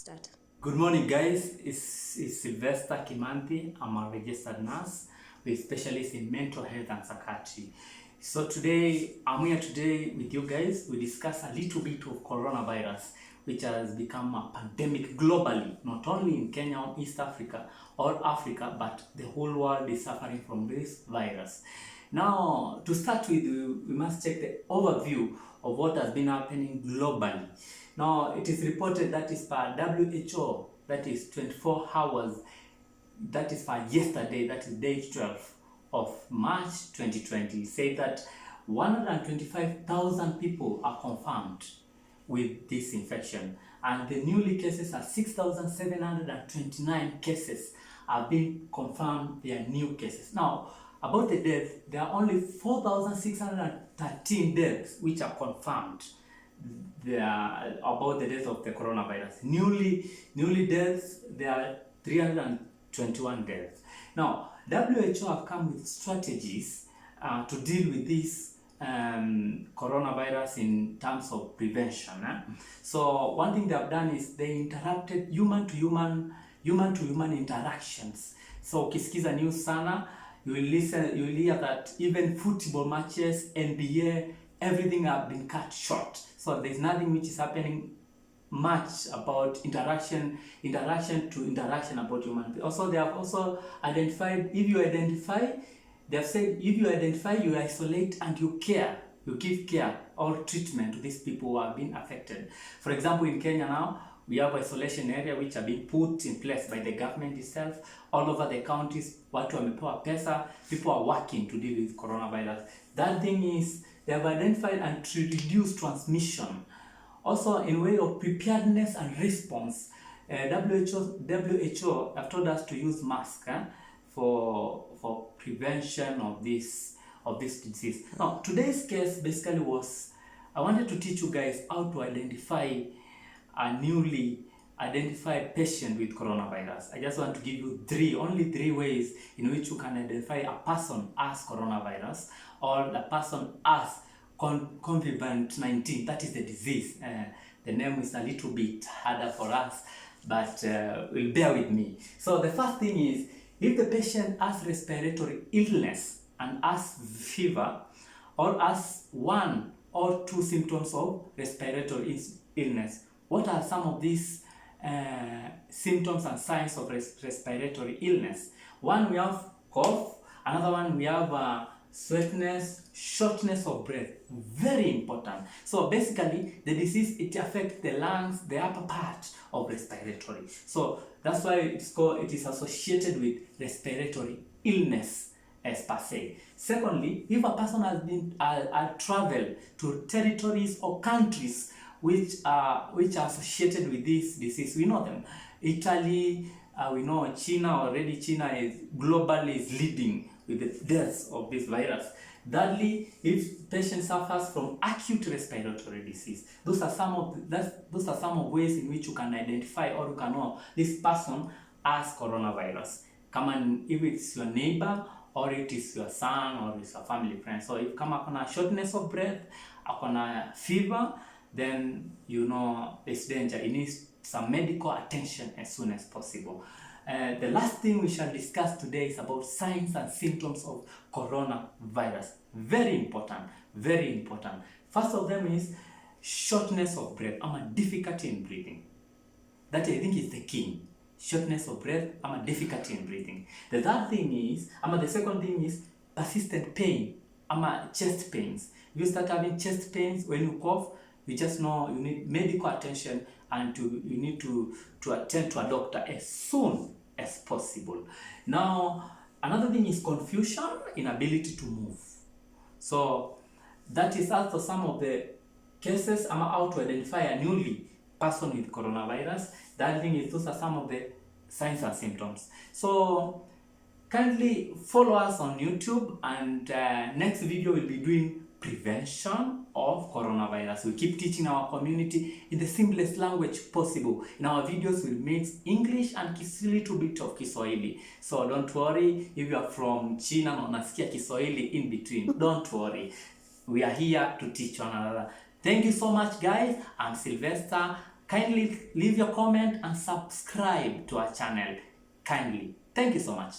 Start. Good morning, guys. It's Sylvester Kimanthi. I'm a registered nurse with specialists in mental health and psychiatry. So today, I'm here today with you guys. We discuss a little bit of coronavirus, which has become a pandemic globally, not only in Kenya or East Africa or Africa, but the whole world is suffering from this virus. Now, to start with, we must check the overview of what has been happening globally. Now, it is reported that is per WHO, that is 24 hours, that is for yesterday, that is day 12 of March 2020, say that 125,000 people are confirmed with this infection, and the newly cases are 6,729 cases are being confirmed, they are new cases. Now, about the death, there are only 4,613 deaths which are confirmed. About the death of the coronavirus. Newly deaths, there are 321 deaths. Now, WHO have come with strategies to deal with this coronavirus in terms of prevention. So one thing they have done is they interrupted human-to-human interactions. So ukisikiza news sana, you will hear that even football matches, NBA, everything have been cut short. So there's nothing which is happening much about interaction about human. Also, they have also identified, they have said if you identify, you isolate and you care, you give care or treatment to these people who have been affected. For example, in Kenya now, we have isolation area which have been put in place by the government itself. All over the counties, watu wamepewa pesa, people are working to deal with coronavirus. That thing is, they have identified and to reduce transmission. Also, in way of preparedness and response, WHO have told us to use masks for prevention of this disease. Now, today's case basically was, I wanted to teach you guys how to identify a newly identified patient with coronavirus. I just want to give you only three ways in which you can identify a person as coronavirus or the person as COVID-19. That is the disease. The name is a little bit harder for us, but will bear with me. So the first thing is, if the patient has respiratory illness and has fever or has one or two symptoms of respiratory illness, what are some of these symptoms and signs of respiratory illness? One, we have cough. Another one, we have sweetness, shortness of breath. Very important. So basically, the disease, it affects the lungs, the upper part of respiratory. So that's why it is associated with respiratory illness as per se. Secondly, if a person has been traveled to territories or countries which are associated with this disease, we know them. Italy, we know China already. China is globally leading with the deaths of this virus. Thirdly, if patient suffers from acute respiratory disease, those are some of ways in which you can identify or you can know this person as coronavirus. Come on, if it's your neighbor or it is your son or it's a family friend. So if come upon a shortness of breath, upon a fever, then you know it's danger. It needs some medical attention as soon as possible. The last thing we shall discuss today is about signs and symptoms of coronavirus. Very important, very important. First of them is shortness of breath, difficulty in breathing. That I think is the key. Shortness of breath, difficulty in breathing. The third thing is, the second thing is persistent pain, chest pains. If you start having chest pains when you cough, you just know you need medical attention and you need to attend to a doctor as soon as possible. Now, another thing is confusion, inability to move. So that is also some of the cases how to identify a newly person with coronavirus. That thing is, those are some of the signs and symptoms. So kindly follow us on YouTube, and next video will be doing prevention of coronavirus. We keep teaching our community in the simplest language possible. In our videos, we'll mix English and a little bit of Kiswahili. So don't worry if you are from China na unasikia Kiswahili in between. Don't worry. We are here to teach one another. Thank you so much, guys. I'm Sylvester. Kindly leave your comment and subscribe to our channel. Kindly. Thank you so much.